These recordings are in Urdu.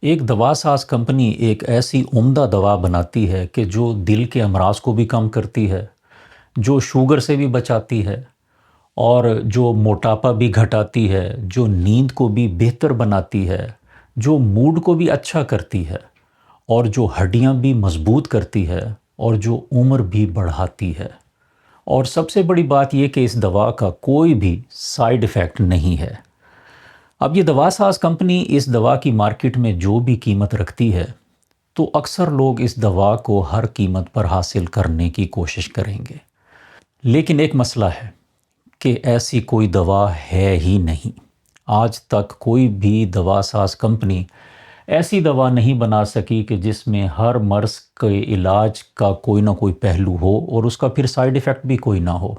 ایک دوا ساز کمپنی ایک ایسی عمدہ دوا بناتی ہے کہ جو دل کے امراض کو بھی کم کرتی ہے، جو شوگر سے بھی بچاتی ہے اور جو موٹاپا بھی گھٹاتی ہے، جو نیند کو بھی بہتر بناتی ہے، جو موڈ کو بھی اچھا کرتی ہے اور جو ہڈیاں بھی مضبوط کرتی ہے اور جو عمر بھی بڑھاتی ہے۔ اور سب سے بڑی بات یہ کہ اس دوا کا کوئی بھی سائیڈ ایفیکٹ نہیں ہے۔ اب یہ دوا ساز کمپنی اس دوا کی مارکیٹ میں جو بھی قیمت رکھتی ہے تو اکثر لوگ اس دوا کو ہر قیمت پر حاصل کرنے کی کوشش کریں گے۔ لیکن ایک مسئلہ ہے کہ ایسی کوئی دوا ہے ہی نہیں۔ آج تک کوئی بھی دوا ساز کمپنی ایسی دوا نہیں بنا سکی کہ جس میں ہر مرض کے علاج کا کوئی نہ کوئی پہلو ہو اور اس کا پھر سائیڈ ایفیکٹ بھی کوئی نہ ہو۔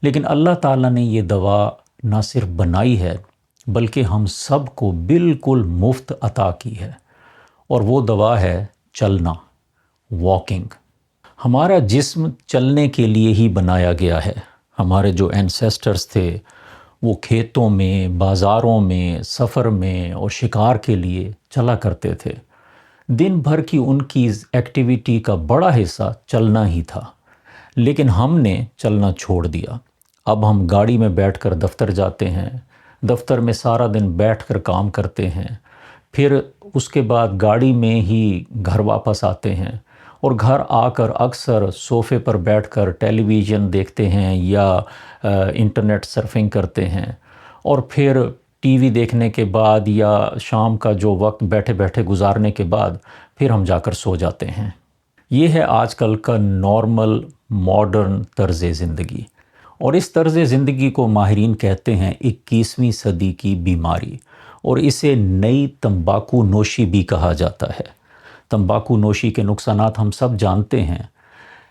لیکن اللہ تعالیٰ نے یہ دوا نہ صرف بنائی ہے بلکہ ہم سب کو بالکل مفت عطا کی ہے، اور وہ دوا ہے چلنا، واکنگ۔ ہمارا جسم چلنے کے لیے ہی بنایا گیا ہے۔ ہمارے جو اینسیسٹرز تھے وہ کھیتوں میں، بازاروں میں، سفر میں اور شکار کے لیے چلا کرتے تھے۔ دن بھر کی ان کی ایکٹیویٹی کا بڑا حصہ چلنا ہی تھا، لیکن ہم نے چلنا چھوڑ دیا۔ اب ہم گاڑی میں بیٹھ کر دفتر جاتے ہیں، دفتر میں سارا دن بیٹھ کر کام کرتے ہیں، پھر اس کے بعد گاڑی میں ہی گھر واپس آتے ہیں اور گھر آ کر اکثر صوفے پر بیٹھ کر ٹیلی ویژن دیکھتے ہیں یا انٹرنیٹ سرفنگ کرتے ہیں، اور پھر ٹی وی دیکھنے کے بعد یا شام کا جو وقت بیٹھے بیٹھے گزارنے کے بعد پھر ہم جا کر سو جاتے ہیں۔ یہ ہے آج کل کا نارمل ماڈرن طرز زندگی، اور اس طرز زندگی کو ماہرین کہتے ہیں 21ویں صدی کی بیماری، اور اسے نئی تمباکو نوشی بھی کہا جاتا ہے۔ تمباکو نوشی کے نقصانات ہم سب جانتے ہیں،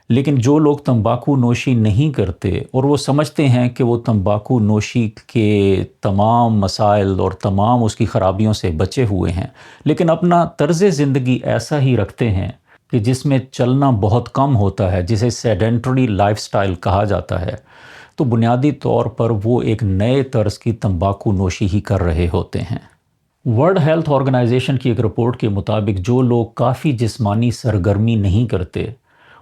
لیکن جو لوگ تمباکو نوشی نہیں کرتے اور وہ سمجھتے ہیں کہ وہ تمباکو نوشی کے تمام مسائل اور تمام اس کی خرابیوں سے بچے ہوئے ہیں، لیکن اپنا طرز زندگی ایسا ہی رکھتے ہیں کہ جس میں چلنا بہت کم ہوتا ہے، جسے سیڈنٹری لائف سٹائل کہا جاتا ہے، تو بنیادی طور پر وہ ایک نئے طرز کی تمباکو نوشی ہی کر رہے ہوتے ہیں۔ ورلڈ ہیلتھ آرگنائزیشن کی ایک رپورٹ کے مطابق جو لوگ کافی جسمانی سرگرمی نہیں کرتے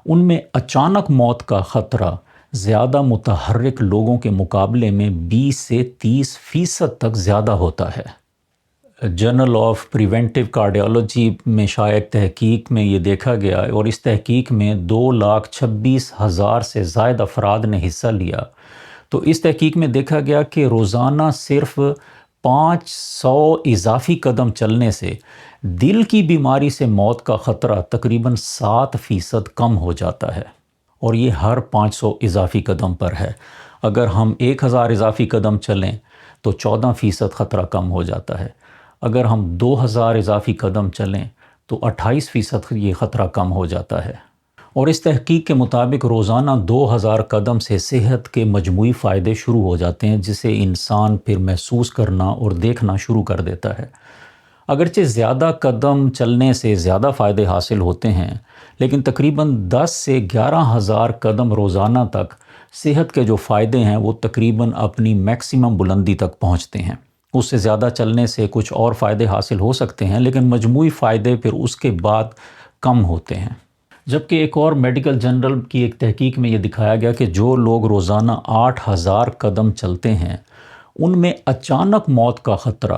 ان میں اچانک موت کا خطرہ زیادہ متحرک لوگوں کے مقابلے میں 20 سے 30% تک زیادہ ہوتا ہے۔ جرنل آف پریونٹیو کارڈیالوجی میں شائع ایک تحقیق میں یہ دیکھا گیا، اور اس تحقیق میں 2,26,000 سے زائد افراد نے حصہ لیا۔ تو اس تحقیق میں دیکھا گیا کہ روزانہ صرف 500 اضافی قدم چلنے سے دل کی بیماری سے موت کا خطرہ تقریباً 7% کم ہو جاتا ہے، اور یہ ہر 500 اضافی قدم پر ہے۔ اگر ہم 1000 اضافی قدم چلیں تو 14% خطرہ کم ہو جاتا ہے۔ اگر ہم 2000 اضافی قدم چلیں تو 28% یہ خطرہ کم ہو جاتا ہے۔ اور اس تحقیق کے مطابق روزانہ 2000 قدم سے صحت کے مجموعی فائدے شروع ہو جاتے ہیں، جسے انسان پھر محسوس کرنا اور دیکھنا شروع کر دیتا ہے۔ اگرچہ زیادہ قدم چلنے سے زیادہ فائدے حاصل ہوتے ہیں، لیکن تقریباً 10 سے 11,000 قدم روزانہ تک صحت کے جو فائدے ہیں وہ تقریباً اپنی میکسیمم بلندی تک پہنچتے ہیں۔ اس سے زیادہ چلنے سے کچھ اور فائدے حاصل ہو سکتے ہیں، لیکن مجموعی فائدے پھر اس کے بعد کم ہوتے ہیں۔ جبکہ ایک اور میڈیکل جرنل کی ایک تحقیق میں یہ دکھایا گیا کہ جو لوگ روزانہ 8,000 قدم چلتے ہیں ان میں اچانک موت کا خطرہ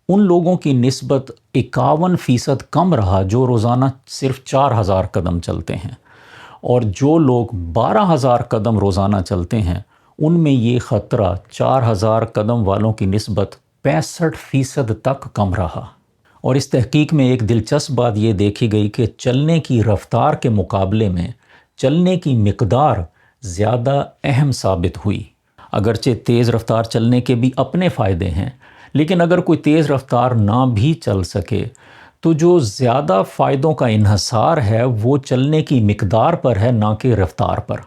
ان لوگوں کی نسبت 51% کم رہا جو روزانہ صرف 4,000 قدم چلتے ہیں، اور جو لوگ 12,000 قدم روزانہ چلتے ہیں ان میں یہ خطرہ 4,000 قدم والوں کی نسبت 65% تک کم رہا۔ اور اس تحقیق میں ایک دلچسپ بات یہ دیکھی گئی کہ چلنے کی رفتار کے مقابلے میں چلنے کی مقدار زیادہ اہم ثابت ہوئی۔ اگرچہ تیز رفتار چلنے کے بھی اپنے فائدے ہیں، لیکن اگر کوئی تیز رفتار نہ بھی چل سکے تو جو زیادہ فائدوں کا انحصار ہے وہ چلنے کی مقدار پر ہے، نہ کہ رفتار پر۔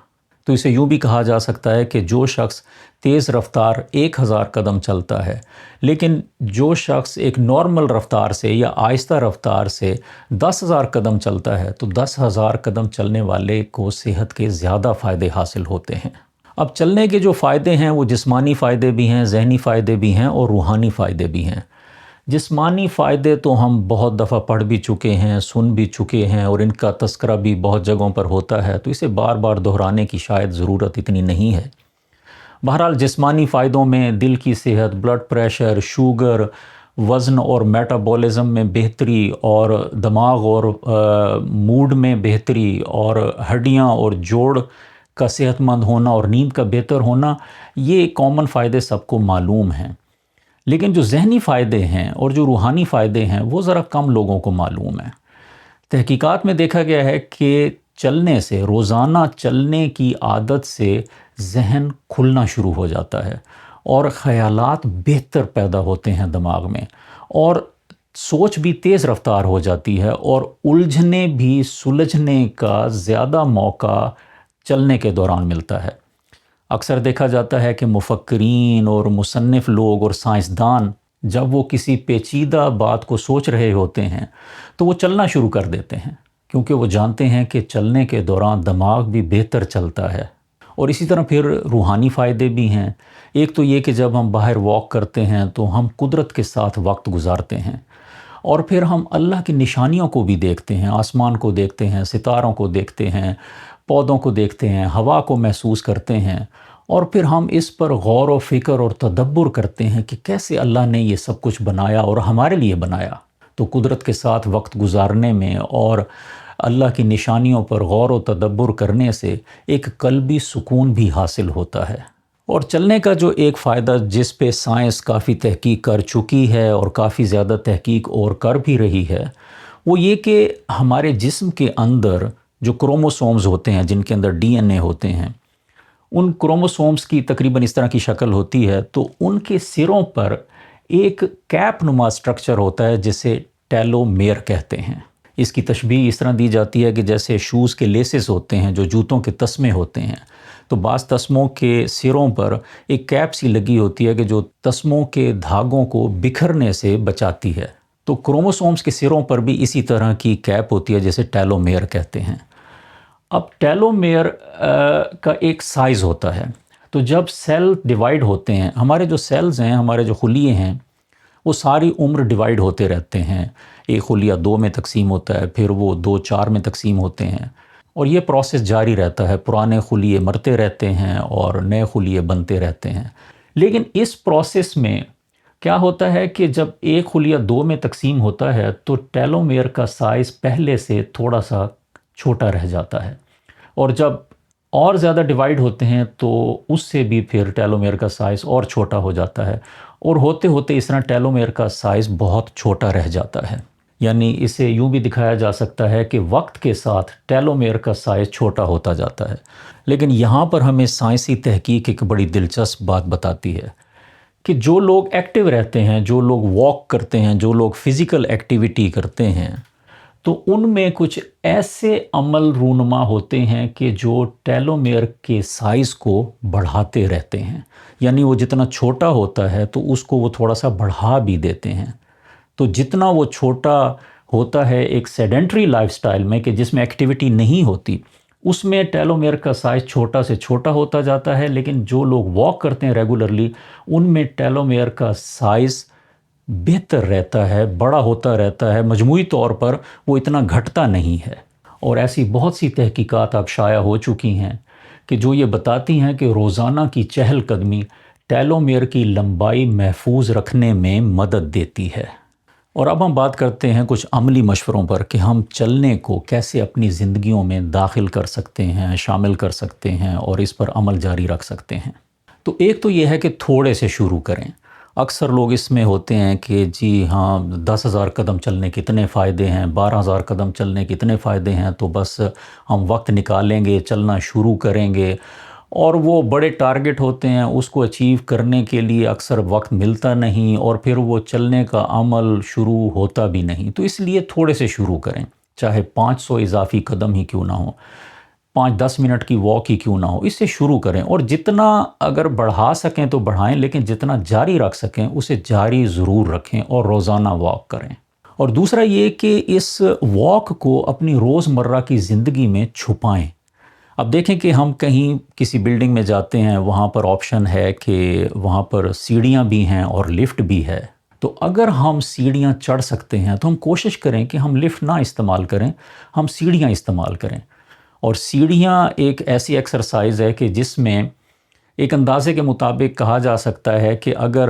تو اسے یوں بھی کہا جا سکتا ہے کہ جو شخص تیز رفتار 1000 قدم چلتا ہے، لیکن جو شخص ایک نارمل رفتار سے یا آہستہ رفتار سے 10,000 قدم چلتا ہے تو 10,000 قدم چلنے والے کو صحت کے زیادہ فائدے حاصل ہوتے ہیں۔ اب چلنے کے جو فائدے ہیں وہ جسمانی فائدے بھی ہیں، ذہنی فائدے بھی ہیں اور روحانی فائدے بھی ہیں۔ جسمانی فائدے تو ہم بہت دفعہ پڑھ بھی چکے ہیں، سن بھی چکے ہیں، اور ان کا تذکرہ بھی بہت جگہوں پر ہوتا ہے، تو اسے بار بار دہرانے کی شاید ضرورت اتنی نہیں ہے۔ بہرحال جسمانی فائدوں میں دل کی صحت، بلڈ پریشر، شوگر، وزن اور میٹابولزم میں بہتری، اور دماغ اور موڈ میں بہتری، اور ہڈیاں اور جوڑ کا صحت مند ہونا اور نیند کا بہتر ہونا، یہ کامن فائدے سب کو معلوم ہیں۔ لیکن جو ذہنی فائدے ہیں اور جو روحانی فائدے ہیں وہ ذرا کم لوگوں کو معلوم ہیں۔ تحقیقات میں دیکھا گیا ہے کہ چلنے سے، روزانہ چلنے کی عادت سے ذہن کھلنا شروع ہو جاتا ہے اور خیالات بہتر پیدا ہوتے ہیں دماغ میں، اور سوچ بھی تیز رفتار ہو جاتی ہے، اور الجھنے بھی سلجھنے کا زیادہ موقع چلنے کے دوران ملتا ہے۔ اکثر دیکھا جاتا ہے کہ مفکرین اور مصنف لوگ اور سائنسدان جب وہ کسی پیچیدہ بات کو سوچ رہے ہوتے ہیں تو وہ چلنا شروع کر دیتے ہیں، کیونکہ وہ جانتے ہیں کہ چلنے کے دوران دماغ بھی بہتر چلتا ہے۔ اور اسی طرح پھر روحانی فائدے بھی ہیں۔ ایک تو یہ کہ جب ہم باہر واک کرتے ہیں تو ہم قدرت کے ساتھ وقت گزارتے ہیں، اور پھر ہم اللہ کی نشانیوں کو بھی دیکھتے ہیں، آسمان کو دیکھتے ہیں، ستاروں کو دیکھتے ہیں، پودوں کو دیکھتے ہیں، ہوا کو محسوس کرتے ہیں، اور پھر ہم اس پر غور و فکر اور تدبر کرتے ہیں کہ کیسے اللہ نے یہ سب کچھ بنایا اور ہمارے لیے بنایا۔ تو قدرت کے ساتھ وقت گزارنے میں اور اللہ کی نشانیوں پر غور و تدبر کرنے سے ایک قلبی سکون بھی حاصل ہوتا ہے۔ اور چلنے کا جو ایک فائدہ جس پہ سائنس کافی تحقیق کر چکی ہے اور کافی زیادہ تحقیق اور کر بھی رہی ہے، وہ یہ کہ ہمارے جسم کے اندر جو کروموسومز ہوتے ہیں، جن کے اندر ڈی این اے ہوتے ہیں، ان کروموسومز کی تقریباً اس طرح کی شکل ہوتی ہے، تو ان کے سروں پر ایک کیپ نما سٹرکچر ہوتا ہے جسے ٹیلومیر کہتے ہیں۔ اس کی تشبیہ اس طرح دی جاتی ہے کہ جیسے شوز کے لیسز ہوتے ہیں، جو جوتوں کے تسمے ہوتے ہیں، تو بعض تسموں کے سروں پر ایک کیپ سی لگی ہوتی ہے کہ جو تسموں کے دھاگوں کو بکھرنے سے بچاتی ہے۔ تو کروموسومز کے سروں پر بھی اسی طرح کی کیپ ہوتی ہے جسے ٹیلومیر کہتے ہیں۔ اب ٹیلومیر کا ایک سائز ہوتا ہے، تو جب سیل ڈیوائیڈ ہوتے ہیں، ہمارے جو سیلز ہیں، ہمارے جو خلیے ہیں، وہ ساری عمر ڈیوائیڈ ہوتے رہتے ہیں۔ ایک خلیہ 2 میں تقسیم ہوتا ہے، پھر وہ 2 4 میں تقسیم ہوتے ہیں، اور یہ پروسیس جاری رہتا ہے۔ پرانے خلیے مرتے رہتے ہیں اور نئے خلیے بنتے رہتے ہیں۔ لیکن اس پروسیس میں کیا ہوتا ہے کہ جب ایک خلیہ 2 میں تقسیم ہوتا ہے تو ٹیلومیر کا سائز پہلے سے تھوڑا سا چھوٹا رہ جاتا ہے، اور جب اور زیادہ ڈیوائیڈ ہوتے ہیں تو اس سے بھی پھر ٹیلومیر کا سائز اور چھوٹا ہو جاتا ہے، اور ہوتے ہوتے اس طرح ٹیلومیر کا سائز بہت چھوٹا رہ جاتا ہے۔ یعنی اسے یوں بھی دکھایا جا سکتا ہے کہ وقت کے ساتھ ٹیلومیر کا سائز چھوٹا ہوتا جاتا ہے۔ لیکن یہاں پر ہمیں سائنسی تحقیق ایک بڑی دلچسپ بات بتاتی ہے کہ جو لوگ ایکٹیو رہتے ہیں، جو لوگ واک کرتے ہیں، جو لوگ فزیکل ایکٹیویٹی کرتے ہیں، تو ان میں کچھ ایسے عمل رونما ہوتے ہیں کہ جو ٹیلومیر کے سائز کو بڑھاتے رہتے ہیں۔ یعنی وہ جتنا چھوٹا ہوتا ہے تو اس کو وہ تھوڑا سا بڑھا بھی دیتے ہیں۔ تو جتنا وہ چھوٹا ہوتا ہے ایک سیڈنٹری لائف سٹائل میں کہ جس میں ایکٹیویٹی نہیں ہوتی، اس میں ٹیلومیر کا سائز چھوٹا سے چھوٹا ہوتا جاتا ہے، لیکن جو لوگ واک کرتے ہیں ریگولرلی، ان میں ٹیلومیر کا سائز بہتر رہتا ہے، بڑا ہوتا رہتا ہے، مجموعی طور پر وہ اتنا گھٹتا نہیں ہے۔ اور ایسی بہت سی تحقیقات اب شائع ہو چکی ہیں کہ جو یہ بتاتی ہیں کہ روزانہ کی چہل قدمی ٹیلومیر کی لمبائی محفوظ رکھنے میں مدد دیتی ہے۔ اور اب ہم بات کرتے ہیں کچھ عملی مشوروں پر کہ ہم چلنے کو کیسے اپنی زندگیوں میں داخل کر سکتے ہیں، شامل کر سکتے ہیں اور اس پر عمل جاری رکھ سکتے ہیں۔ تو ایک تو یہ ہے کہ تھوڑے سے شروع کریں۔ اکثر لوگ اس میں ہوتے ہیں کہ جی ہاں 10,000 قدم چلنے کتنے فائدے ہیں، 12,000 قدم چلنے کتنے فائدے ہیں، تو بس ہم وقت نکالیں گے، چلنا شروع کریں گے، اور وہ بڑے ٹارگٹ ہوتے ہیں، اس کو اچیو کرنے کے لیے اکثر وقت ملتا نہیں، اور پھر وہ چلنے کا عمل شروع ہوتا بھی نہیں۔ تو اس لیے تھوڑے سے شروع کریں، چاہے 500 اضافی قدم ہی کیوں نہ ہو، 5-10 منٹ کی واک ہی کیوں نہ ہو، اس سے شروع کریں، اور جتنا اگر بڑھا سکیں تو بڑھائیں، لیکن جتنا جاری رکھ سکیں اسے جاری ضرور رکھیں اور روزانہ واک کریں۔ اور دوسرا یہ کہ اس واک کو اپنی روزمرہ کی زندگی میں چھپائیں۔ اب دیکھیں کہ ہم کہیں کسی بلڈنگ میں جاتے ہیں، وہاں پر آپشن ہے کہ وہاں پر سیڑھیاں بھی ہیں اور لفٹ بھی ہے، تو اگر ہم سیڑھیاں چڑھ سکتے ہیں تو ہم کوشش کریں کہ ہم لفٹ نہ استعمال کریں، ہم سیڑھیاں استعمال کریں۔ اور سیڑھیاں ایک ایسی ایکسرسائز ہے کہ جس میں ایک اندازے کے مطابق کہا جا سکتا ہے کہ اگر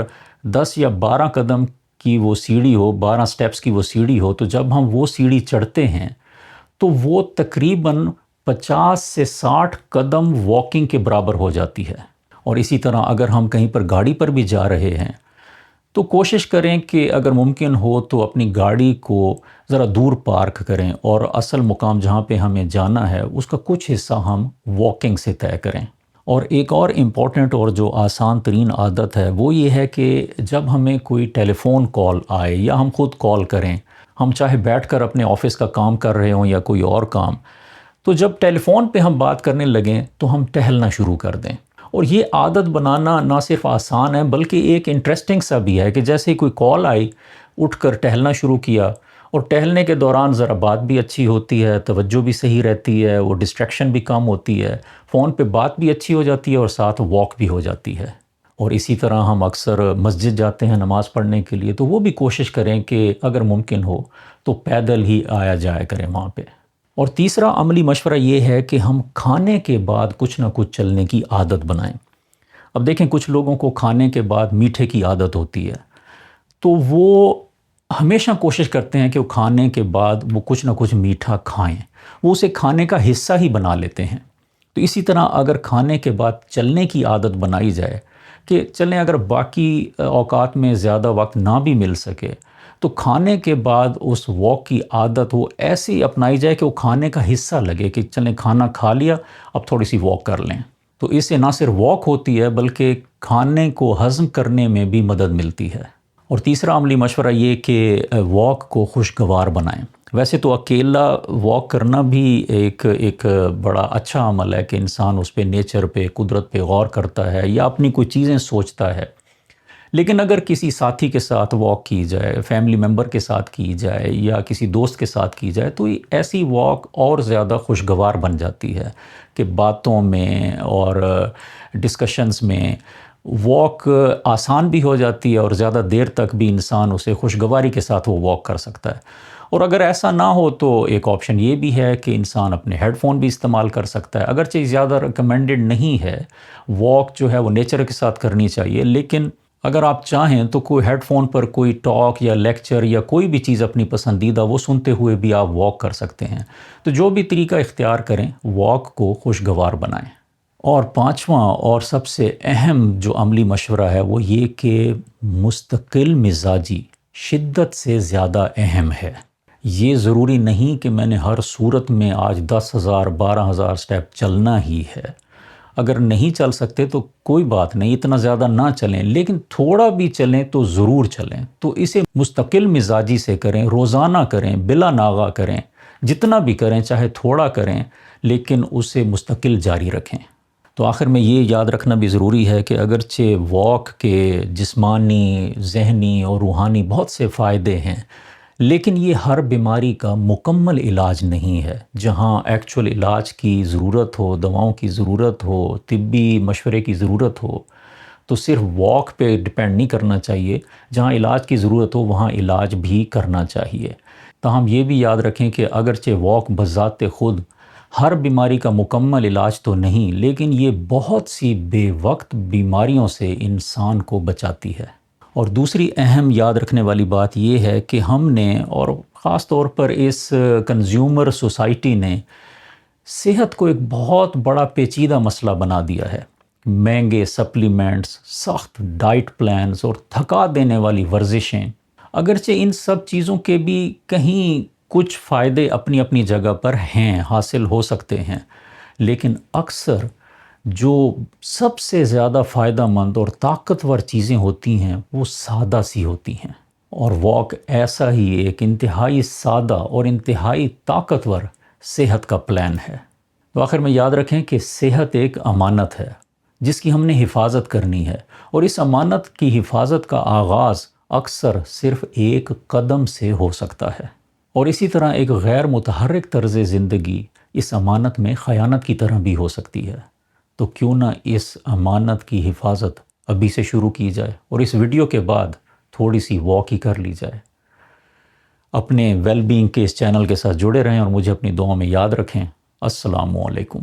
10 یا 12 قدم کی وہ سیڑھی ہو، 12 سٹیپس کی وہ سیڑھی ہو، تو جب ہم وہ سیڑھی چڑھتے ہیں تو وہ تقریباً 50 سے 60 قدم واکنگ کے برابر ہو جاتی ہے۔ اور اسی طرح اگر ہم کہیں پر گاڑی پر بھی جا رہے ہیں تو کوشش کریں کہ اگر ممکن ہو تو اپنی گاڑی کو ذرا دور پارک کریں اور اصل مقام جہاں پہ ہمیں جانا ہے اس کا کچھ حصہ ہم واکنگ سے طے کریں۔ اور ایک اور امپورٹنٹ اور جو آسان ترین عادت ہے وہ یہ ہے کہ جب ہمیں کوئی ٹیلی فون کال آئے یا ہم خود کال کریں، ہم چاہے بیٹھ کر اپنے آفس کا کام کر رہے ہوں یا کوئی اور کام، تو جب ٹیلی فون پہ ہم بات کرنے لگیں تو ہم ٹہلنا شروع کر دیں۔ اور یہ عادت بنانا نہ صرف آسان ہے بلکہ ایک انٹرسٹنگ سا بھی ہے کہ جیسے ہی کوئی کال آئی اٹھ کر ٹہلنا شروع کیا، اور ٹہلنے کے دوران ذرا بات بھی اچھی ہوتی ہے، توجہ بھی صحیح رہتی ہے، وہ ڈسٹریکشن بھی کم ہوتی ہے، فون پہ بات بھی اچھی ہو جاتی ہے اور ساتھ واک بھی ہو جاتی ہے۔ اور اسی طرح ہم اکثر مسجد جاتے ہیں نماز پڑھنے کے لیے، تو وہ بھی کوشش کریں کہ اگر ممکن ہو تو پیدل ہی آیا جایا کریں وہاں پہ۔ اور تیسرا عملی مشورہ یہ ہے کہ ہم کھانے کے بعد کچھ نہ کچھ چلنے کی عادت بنائیں۔ اب دیکھیں کچھ لوگوں کو کھانے کے بعد میٹھے کی عادت ہوتی ہے، تو وہ ہمیشہ کوشش کرتے ہیں کہ وہ کھانے کے بعد وہ کچھ نہ کچھ میٹھا کھائیں، وہ اسے کھانے کا حصہ ہی بنا لیتے ہیں۔ تو اسی طرح اگر کھانے کے بعد چلنے کی عادت بنائی جائے کہ چلیں، اگر باقی اوقات میں زیادہ وقت نہ بھی مل سکے تو کھانے کے بعد اس واک کی عادت وہ ایسی اپنائی جائے کہ وہ کھانے کا حصہ لگے کہ چلیں کھانا کھا لیا اب تھوڑی سی واک کر لیں۔ تو اس سے نہ صرف واک ہوتی ہے بلکہ کھانے کو ہضم کرنے میں بھی مدد ملتی ہے۔ اور تیسرا عملی مشورہ یہ کہ واک کو خوشگوار بنائیں۔ ویسے تو اکیلا واک کرنا بھی ایک بڑا اچھا عمل ہے کہ انسان اس پہ نیچر پہ قدرت پہ غور کرتا ہے یا اپنی کوئی چیزیں سوچتا ہے، لیکن اگر کسی ساتھی کے ساتھ واک کی جائے، فیملی ممبر کے ساتھ کی جائے یا کسی دوست کے ساتھ کی جائے تو ایسی واک اور زیادہ خوشگوار بن جاتی ہے کہ باتوں میں اور ڈسکشنز میں واک آسان بھی ہو جاتی ہے اور زیادہ دیر تک بھی انسان اسے خوشگواری کے ساتھ وہ واک کر سکتا ہے۔ اور اگر ایسا نہ ہو تو ایک آپشن یہ بھی ہے کہ انسان اپنے ہیڈ فون بھی استعمال کر سکتا ہے، اگرچہ زیادہ ریکمینڈڈ نہیں ہے، واک جو ہے وہ نیچر کے ساتھ کرنی چاہیے، لیکن اگر آپ چاہیں تو کوئی ہیڈ فون پر کوئی ٹاک یا لیکچر یا کوئی بھی چیز اپنی پسندیدہ وہ سنتے ہوئے بھی آپ واک کر سکتے ہیں۔ تو جو بھی طریقہ اختیار کریں واک کو خوشگوار بنائیں۔ اور پانچواں اور سب سے اہم جو عملی مشورہ ہے وہ یہ کہ مستقل مزاجی شدت سے زیادہ اہم ہے۔ یہ ضروری نہیں کہ میں نے ہر صورت میں آج 10,000 12,000 سٹیپ چلنا ہی ہے۔ اگر نہیں چل سکتے تو کوئی بات نہیں، اتنا زیادہ نہ چلیں، لیکن تھوڑا بھی چلیں تو ضرور چلیں۔ تو اسے مستقل مزاجی سے کریں، روزانہ کریں، بلا ناغہ کریں، جتنا بھی کریں چاہے تھوڑا کریں لیکن اسے مستقل جاری رکھیں۔ تو آخر میں یہ یاد رکھنا بھی ضروری ہے کہ اگرچہ واک کے جسمانی، ذہنی اور روحانی بہت سے فائدے ہیں، لیکن یہ ہر بیماری کا مکمل علاج نہیں ہے۔ جہاں ایکچول علاج کی ضرورت ہو، دواؤں کی ضرورت ہو، طبی مشورے کی ضرورت ہو، تو صرف واک پہ ڈپینڈ نہیں کرنا چاہیے۔ جہاں علاج کی ضرورت ہو وہاں علاج بھی کرنا چاہیے۔ تاہم یہ بھی یاد رکھیں کہ اگرچہ واک بذات خود ہر بیماری کا مکمل علاج تو نہیں، لیکن یہ بہت سی بے وقت بیماریوں سے انسان کو بچاتی ہے۔ اور دوسری اہم یاد رکھنے والی بات یہ ہے کہ ہم نے، اور خاص طور پر اس کنزیومر سوسائٹی نے، صحت کو ایک بہت بڑا پیچیدہ مسئلہ بنا دیا ہے۔ مہنگے سپلیمنٹس، سخت ڈائٹ پلانز اور تھکا دینے والی ورزشیں، اگرچہ ان سب چیزوں کے بھی کہیں کچھ فائدے اپنی اپنی جگہ پر ہیں، حاصل ہو سکتے ہیں، لیکن اکثر جو سب سے زیادہ فائدہ مند اور طاقتور چیزیں ہوتی ہیں وہ سادہ سی ہوتی ہیں، اور واک ایسا ہی ایک انتہائی سادہ اور انتہائی طاقتور صحت کا پلان ہے۔ تو آخر میں یاد رکھیں کہ صحت ایک امانت ہے جس کی ہم نے حفاظت کرنی ہے، اور اس امانت کی حفاظت کا آغاز اکثر صرف ایک قدم سے ہو سکتا ہے۔ اور اسی طرح ایک غیر متحرک طرز زندگی اس امانت میں خیانت کی طرح بھی ہو سکتی ہے۔ تو کیوں نہ اس امانت کی حفاظت ابھی سے شروع کی جائے، اور اس ویڈیو کے بعد تھوڑی سی واک ہی کر لی جائے۔ اپنے ویل بینگ کے اس چینل کے ساتھ جڑے رہیں اور مجھے اپنی دعاؤں میں یاد رکھیں۔ السلام علیکم۔